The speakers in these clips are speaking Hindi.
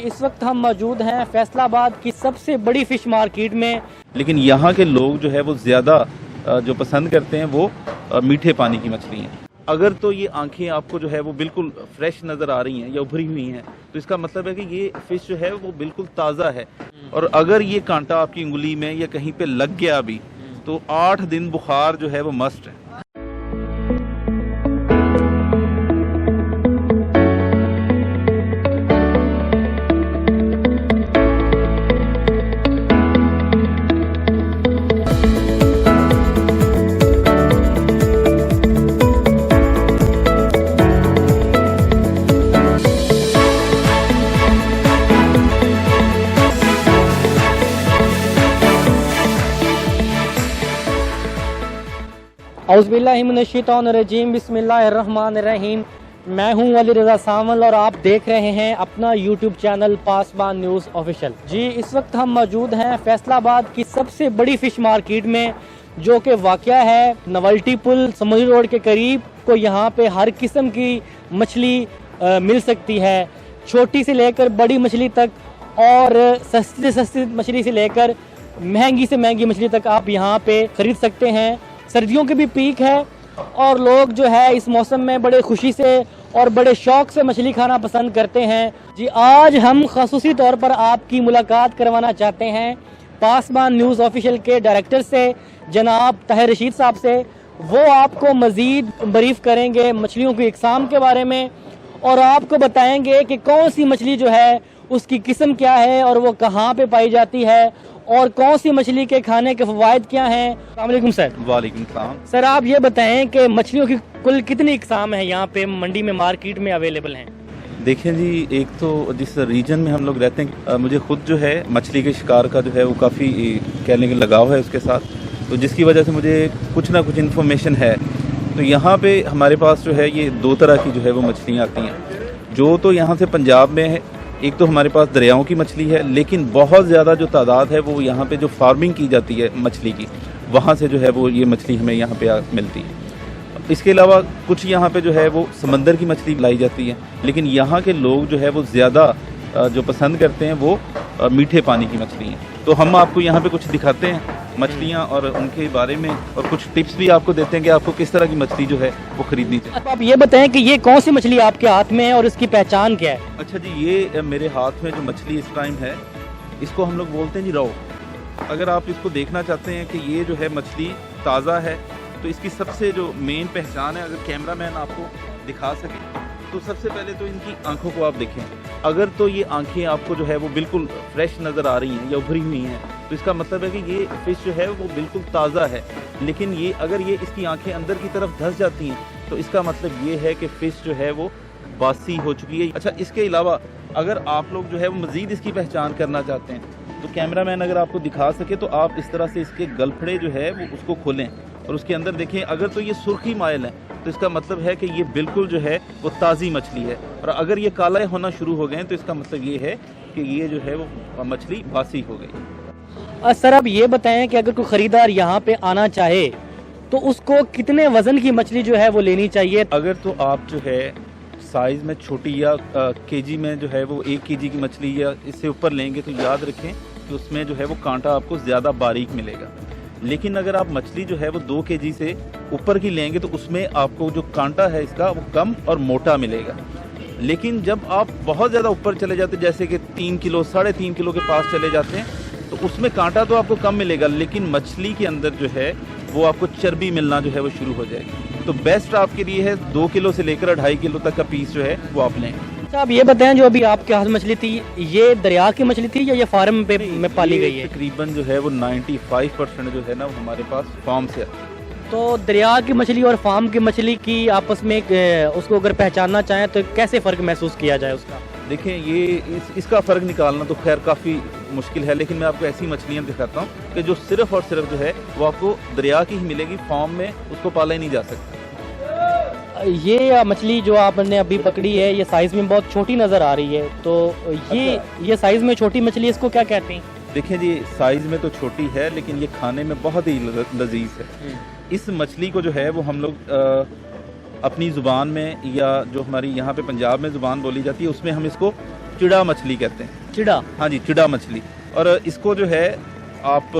इस वक्त हम मौजूद हैं फैसलाबाद की सबसे बड़ी फ़िश मार्केट में। लेकिन यहाँ के लोग जो है वो ज़्यादा जो पसंद करते हैं वो मीठे पानी की मछली हैं। अगर तो ये आंखें आपको जो है वो बिल्कुल फ्रेश नज़र आ रही हैं या उभरी हुई हैं तो इसका मतलब है कि ये फ़िश जो है वो बिल्कुल ताज़ा है। और अगर ये कांटा आपकी उंगली में या कहीं पे लग गया भी तो 8 दिन बुखार जो है वो मस्ट है। औज़ुबिल्लाहिमिनश्शैतानिर्रजीम बिस्मिल्लाहिर्रहमानिर्रहीम। मैं हूं वली रज़ा सावल और आप देख रहे हैं अपना यूट्यूब चैनल पासबान न्यूज़ ऑफिशियल। जी, इस वक्त हम मौजूद हैं फैसलाबाद की सबसे बड़ी फ़िश मार्केट में, जो कि वाक़या है नवल्टी पुल समुद्री रोड के करीब। को यहाँ पे हर किस्म की मछली मिल सकती है, छोटी से लेकर बड़ी मछली तक, और सस्ती से सस्ती मछली से लेकर महंगी से महंगी मछली तक आप यहाँ पे ख़रीद सकते हैं। सर्दियों की भी पीक है और लोग जो है इस मौसम में बड़े खुशी से और बड़े शौक से मछली खाना पसंद करते हैं। जी, आज हम ख़ुसूसी तौर पर आपकी मुलाकात करवाना चाहते हैं पासबान न्यूज़ ऑफिशियल के डायरेक्टर से, जनाब ताहिर रशीद साहब से। वो आपको मज़ीद ब्रीफ करेंगे मछलियों की इकसाम के बारे में और आपको बताएंगे कि कौन सी मछली जो है उसकी किस्म क्या है और वो कहाँ पे पाई जाती है और कौन सी मछली के खाने के फ़वाइद क्या हैं। अस्सलाम वालेकुम सर। वालेकुम सलाम। सर, आप ये बताएं कि मछलियों की कुल कितनी इकसाम है यहाँ पे मंडी में, मार्केट में अवेलेबल हैं? देखें जी, एक तो जिस रीजन में हम लोग रहते हैं, मुझे खुद जो है मछली के शिकार का जो है वो काफ़ी कहने का लगाव है उसके साथ, तो जिसकी वजह से मुझे कुछ ना कुछ इन्फॉर्मेशन है। तो यहाँ पे हमारे पास जो है ये 2 तरह की जो है वो मछलियाँ आती हैं। जो तो यहाँ से पंजाब में है, एक तो हमारे पास दरियाओं की मछली है, लेकिन बहुत ज़्यादा जो तादाद है वो यहाँ पे जो फार्मिंग की जाती है मछली की, वहाँ से जो है वो ये मछली हमें यहाँ पे मिलती है। इसके अलावा कुछ यहाँ पे जो है वो समंदर की मछली लाई जाती है, लेकिन यहाँ के लोग जो है वो ज़्यादा जो पसंद करते हैं वो मीठे पानी की मछली हैं। तो हम आपको यहाँ पे कुछ दिखाते हैं मछलियाँ और उनके बारे में, और कुछ टिप्स भी आपको देते हैं कि आपको किस तरह की मछली जो है वो खरीदनी चाहिए। अब आप ये बताएं कि ये कौन सी मछली आपके हाथ में है और इसकी पहचान क्या है? अच्छा जी, ये मेरे हाथ में जो मछली इस टाइम है इसको हम लोग बोलते हैं जी रोहू। अगर आप इसको देखना चाहते हैं कि ये जो है मछली ताज़ा है तो इसकी सबसे जो मेन पहचान है, अगर कैमरामैन आपको दिखा सके तो सबसे पहले तो इनकी आंखों को आप देखें। अगर तो ये आंखें आपको जो है वो बिल्कुल फ्रेश नज़र आ रही हैं या उभरी हुई हैं तो इसका मतलब है कि ये फ़िश जो है वो बिल्कुल ताज़ा है। लेकिन ये अगर ये इसकी आंखें अंदर की तरफ धंस जाती हैं तो इसका मतलब ये है कि फ़िश जो है वो बासी हो चुकी है। अच्छा, इसके अलावा अगर आप लोग जो है वो मज़ीद इसकी पहचान करना चाहते हैं तो कैमरामैन अगर आपको दिखा सके तो आप इस तरह से इसके गलफड़े जो है वो उसको खोलें और उसके अंदर देखें। अगर तो ये सुर्खी माइल है तो इसका मतलब है कि ये बिल्कुल जो है वो ताज़ी मछली है, और अगर ये काला होना शुरू हो गए तो इसका मतलब ये है कि ये जो है वो मछली बासी हो गई। सर, अब ये बताएं कि अगर कोई ख़रीदार यहाँ पे आना चाहे तो उसको कितने वज़न की मछली जो है वो लेनी चाहिए? अगर तो आप जो है साइज़ में छोटी या केजी में जो है वो 1 केजी की मछली या इससे ऊपर लेंगे तो याद रखें कि उसमें जो है वो कांटा आपको ज़्यादा बारीक मिलेगा। लेकिन अगर आप मछली जो है वो 2 केजी से ऊपर की लेंगे तो उसमें आपको जो कांटा है इसका वो कम और मोटा मिलेगा। लेकिन जब आप बहुत ज़्यादा ऊपर चले जाते, जैसे कि 3 किलो 3.5 किलो के पास चले जाते हैं, तो उसमें कांटा तो आपको कम मिलेगा, लेकिन मछली के अंदर जो है वो आपको चर्बी मिलना जो है वो शुरू हो जाएगी। तो बेस्ट आपके लिए है 2 किलो से लेकर 2.5 किलो तक का पीस जो है वो आप लें। अच्छा, आप ये बताएं, जो अभी आपके हाथ मछली थी ये दरिया की मछली थी या ये फार्म पे में पाली गई है? तकरीबन जो है वो 95% जो है ना वो हमारे पास फार्म से आती है। तो दरिया की मछली और फार्म की मछली की आपस में उसको अगर पहचानना चाहें तो कैसे फ़र्क महसूस किया जाए उसका? देखें, ये इसका फ़र्क निकालना तो खैर काफ़ी मुश्किल है, लेकिन मैं आपको ऐसी मछलियाँ दिखाता हूँ कि जो सिर्फ़ और सिर्फ जो है वो आपको दरिया की ही मिलेगी, फार्म में उसको पाला ही नहीं जा सकता। ये मछली जो आपने अभी पकड़ी है ये साइज़ में बहुत छोटी नज़र आ रही है, तो ये साइज़ में छोटी मछली इसको क्या कहते हैं? देखें जी, साइज़ में तो छोटी है लेकिन ये खाने में बहुत ही लजीज है। इस मछली को जो है वो हम लोग अपनी ज़ुबान में या जो हमारी यहाँ पे पंजाब में ज़ुबान बोली जाती है उसमें हम इसको चिड़ा मछली कहते हैं। चिड़ा? हाँ जी, चिड़ा मछली। और इसको जो है आप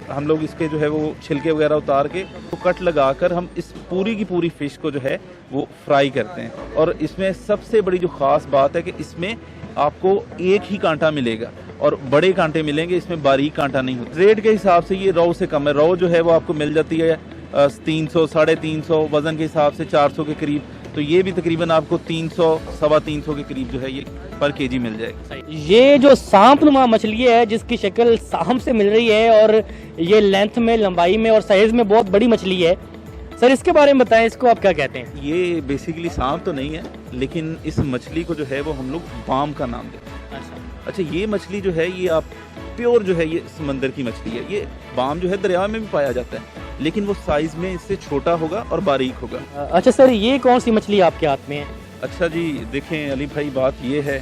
हम लोग इसके जो है वो छिलके वगैरह उतार के तो कट लगाकर हम इस पूरी की पूरी फिश को जो है वो फ्राई करते हैं। और इसमें सबसे बड़ी जो ख़ास बात है कि इसमें आपको एक ही कांटा मिलेगा और बड़े कांटे मिलेंगे, इसमें बारीक कांटा नहीं होता। रेट के हिसाब से ये रोहू से कम है। रोहू जो है वो आपको मिल जाती है 300, 350, वज़न के हिसाब से 400 के करीब। तो ये भी तकरीबन आपको 300, 350 के करीब जो है ये पर केजी मिल जाएगी। ये जो सांपनुमा मछली है जिसकी शक्ल सांप से मिल रही है और ये लेंथ में, लंबाई में और साइज में बहुत बड़ी मछली है, सर इसके बारे में बताएं, इसको आप क्या कहते हैं? ये बेसिकली सांप तो नहीं है, लेकिन इस मछली को जो है वो हम लोग बाम का नाम देते हैं। अच्छा, ये मछली जो है ये आप प्योर जो है ये समंदर की मछली है। ये बाम जो है दरिया में भी पाया जाता है, लेकिन वो साइज में इससे छोटा होगा और बारीक होगा। अच्छा सर, ये कौन सी मछली आपके हाथ में है? अच्छा जी, देखें अली भाई, बात ये है,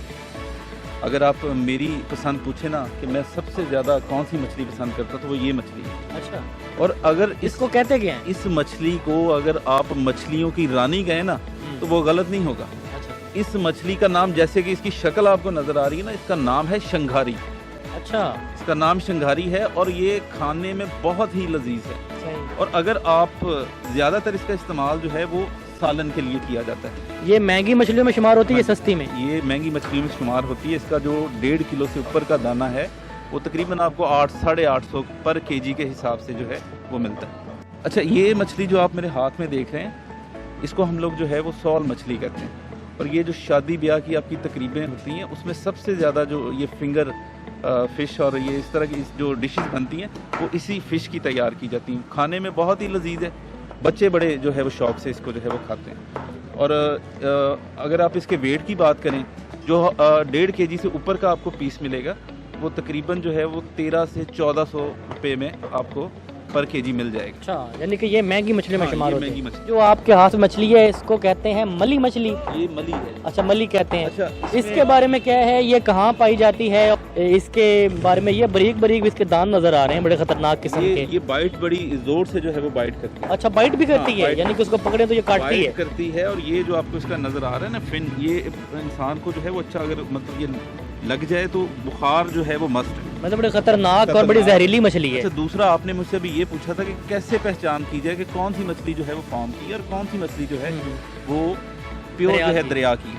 अगर आप मेरी पसंद पूछे ना कि मैं सबसे ज़्यादा कौन सी मछली पसंद करता तो वो ये मछली है। अच्छा, और अगर इसको कहते क्या है? इस मछली को अगर आप मछलियों की रानी कहें ना तो वो गलत नहीं होगा। अच्छा, इस मछली का नाम, जैसे कि इसकी शक्ल आपको नज़र आ रही है ना, इसका नाम है शंघारी। अच्छा, इसका नाम शंघारी है और ये खाने में बहुत ही लजीज है। सही। और अगर आप ज़्यादातर इसका इस्तेमाल जो है वो सालन के लिए किया जाता है। ये महंगी मछलियों में शुमार होती है, सस्ती में? ये महंगी मछलियों में शुमार होती है। इसका जो 1.5 किलो से ऊपर का दाना है वो तकरीबन आपको 800, 850 पर केजी के हिसाब से जो है वो मिलता है। अच्छा, ये मछली जो आप मेरे हाथ में देख रहे हैं, इसको हम लोग जो है वो सौल मछली कहते हैं। और ये जो शादी ब्याह की आपकी तकरीबें होती हैं उसमें सबसे ज़्यादा जो ये फिंगर फ़िश और ये इस तरह की जो डिशेस बनती हैं वो इसी फ़िश की तैयार की जाती हैं। खाने में बहुत ही लजीज है, बच्चे बड़े जो है वो शौक से इसको जो है वो खाते हैं। और अगर आप इसके वेट की बात करें, जो 1.5 केजी से ऊपर का आपको पीस मिलेगा वो तकरीबन जो है वो 1300 से 1400 रुपये में आपको पर केजी मिल जाएगा। अच्छा, यानी कि ये महंगी मछली में हाँ, शुमार ये होती महंगी है। मछली। जो आपके हाथ में मछली है इसको कहते हैं मली मछली? ये मली है। अच्छा, मली कहते हैं। अच्छा, इसके बारे में क्या है, ये कहाँ पाई जाती है? इसके बारे में, ये बारीक बारीक इसके दांत नजर आ रहे हैं, बड़े खतरनाक किस्म के। ये बाइट बड़ी जोर से जो है वो बाइट करती है। अच्छा, बाइट भी करती हाँ, है? बाइट यानी कि उसको पकड़े तो ये काटती है? करती है। और ये जो आपको इसका नजर आ रहा है ना फिन, ये इंसान को जो है वो अच्छा, अगर मतलब ये लग जाए तो बुखार जो है वो मस्त है। मतलब बड़े खतरनाक और बड़ी जहरीली मछली है। अच्छा, दूसरा आपने मुझसे भी ये पूछा था कि कैसे पहचान की जाए कि कौन सी मछली जो है वो फार्म की और कौन सी मछली जो है वो प्योर जो है दरिया की।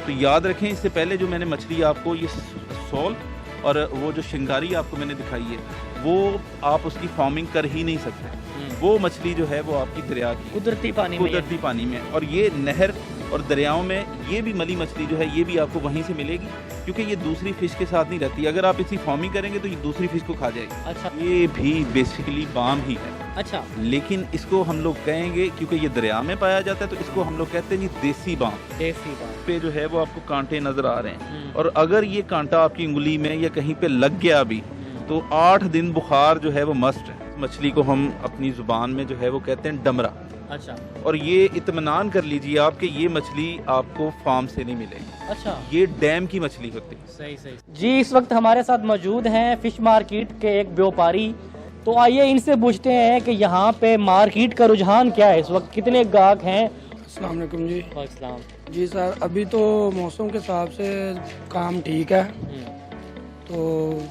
तो याद रखें, इससे पहले जो मैंने मछली आपको ये सौल और वो जो शिंगारी आपको मैंने दिखाई है वो आप उसकी फार्मिंग कर ही नहीं सकते। वो मछली जो है वो आपकी दरिया की, कुदरती पानी में। कुदरती पानी में। और ये नहर और दरियाओं में ये भी मली मछली जो है ये भी आपको वहीं से मिलेगी, क्योंकि ये दूसरी फिश के साथ नहीं रहती। अगर आप इसकी फार्मिंग करेंगे तो ये दूसरी फिश को खा जाएगी। अच्छा, ये भी बेसिकली बाम ही है। अच्छा, लेकिन इसको हम लोग कहेंगे, क्योंकि ये दरिया में पाया जाता है, तो इसको हम लोग कहते हैं जी देसी बाम। देसी बाम पे जो है वो आपको कांटे नजर आ रहे हैं। और अगर ये कांटा आपकी उंगली में या कहीं पे लग गया भी तो 8 दिन बुखार जो है वो मस्ट है। मछली को हम अपनी जुबान में जो है वो कहते हैं डमरा। अच्छा, और ये इत्मीनान कर लीजिए आप कि ये मछली आपको फार्म से नहीं मिलेगी। अच्छा, ये डैम की मछली होती है। सही सही जी। इस वक्त हमारे साथ मौजूद हैं फिश मार्केट के एक व्यापारी। तो आइए इनसे पूछते हैं कि यहाँ पे मार्केट का रुझान क्या है, इस वक्त कितने गाहक हैं? अस्सलाम वालेकुम जी। वालेकुम। जी सर, अभी तो मौसम के हिसाब से काम ठीक है, तो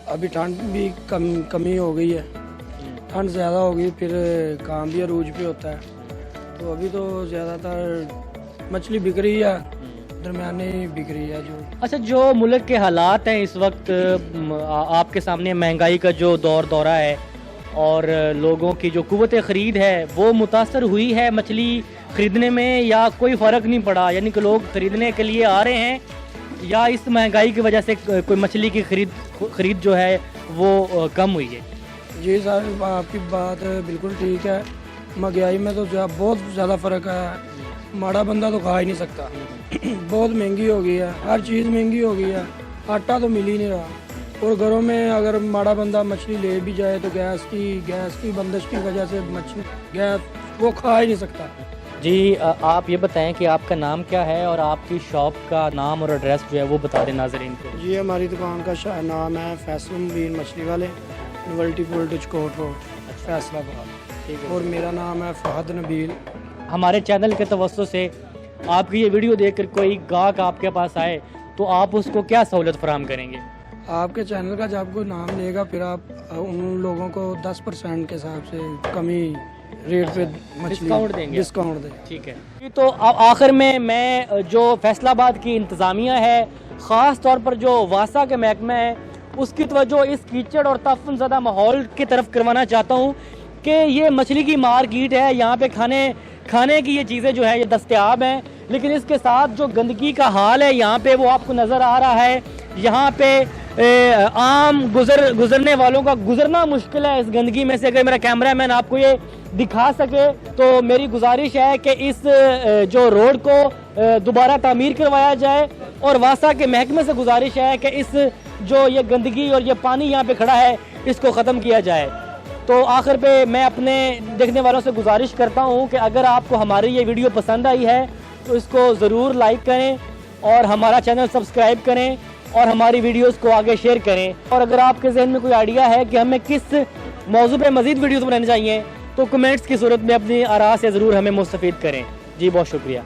अभी ठंड भी कमी हो गई है। ठंड ज़्यादा हो गई फिर काम भी अरूज पे होता है, तो अभी तो ज़्यादातर मछली बिक रही है, दरमियाने बिक रही है जो। अच्छा, जो मुल्क के हालात हैं इस वक्त, आपके सामने महंगाई का जो दौरा है और लोगों की जो कुव्वत ख़रीद है वो मुतासर हुई है मछली ख़रीदने में, या कोई फ़र्क नहीं पड़ा? यानी कि लोग ख़रीदने के लिए आ रहे हैं या इस महंगाई की वजह से कोई मछली की खरीद जो है वो कम हुई है? जी सर, आपकी बात बिल्कुल ठीक है। महंगाई में तो बहुत ज़्यादा फ़र्क है। माड़ा बंदा तो खा ही नहीं सकता। बहुत महंगी हो गई है, हर चीज़ महंगी हो गई है, आटा तो मिल ही नहीं रहा। और घरों में अगर माड़ा बंदा मछली ले भी जाए तो गैस की बंदिश की वजह से मछली गैस वो खा ही नहीं सकता। जी, आप ये बताएं कि आपका नाम क्या है और आपकी शॉप का नाम और एड्रेस जो है वो बता दें नाज़रीन को। जी, हमारी दुकान का नाम है फैसल मुबीन मछली वाले, नोवेल्टी वोल्टेज कोट रोड, फैसलाबाद। ठीक है। और मेरा नाम है फहद नबील। हमारे चैनल के तवज्जो से आपकी ये वीडियो देखकर कोई गाहक आपके पास आए तो आप उसको क्या सहूलत फराहम करेंगे? आपके चैनल का जब कोई नाम लेगा फिर आप उन लोगों को 10% के हिसाब से कमी रेट पे मछली डिस्काउंट देंगे? डिस्काउंट दें। ठीक है। तो अब आखिर में मैं जो फैसलाबाद की इंतज़ामिया है, ख़ास तौर पर जो वासा के महकमा है, उसकी तवज्जो इस कीचड़ और तफन ज़दा माहौल की तरफ करवाना चाहता हूँ कि ये मछली की मार्केट है, यहाँ पे खाने की ये चीज़ें जो है ये दस्तयाब हैं, लेकिन इसके साथ जो गंदगी का हाल है यहाँ पे वो आपको नज़र आ रहा है। यहाँ पे आम गुजरने वालों का गुजरना मुश्किल है इस गंदगी में से। अगर मेरा कैमरामैन आपको ये दिखा सके तो मेरी गुजारिश है कि इस जो रोड को दोबारा तामीर करवाया जाए, और वासा के महकमे से गुजारिश है कि इस जो ये गंदगी और ये पानी यहाँ पे खड़ा है इसको ख़त्म किया जाए। तो आखिर पे मैं अपने देखने वालों से गुजारिश करता हूँ कि अगर आपको हमारी ये वीडियो पसंद आई है तो इसको ज़रूर लाइक करें और हमारा चैनल सब्सक्राइब करें और हमारी वीडियोस को आगे शेयर करें। और अगर आपके जहन में कोई आइडिया है कि हमें किस मौजू पे मज़ीद वीडियोस बनानी चाहिए तो कमेंट्स की सूरत में अपनी आरा से ज़रूर हमें मुस्तफ़ीद करें। जी बहुत शुक्रिया।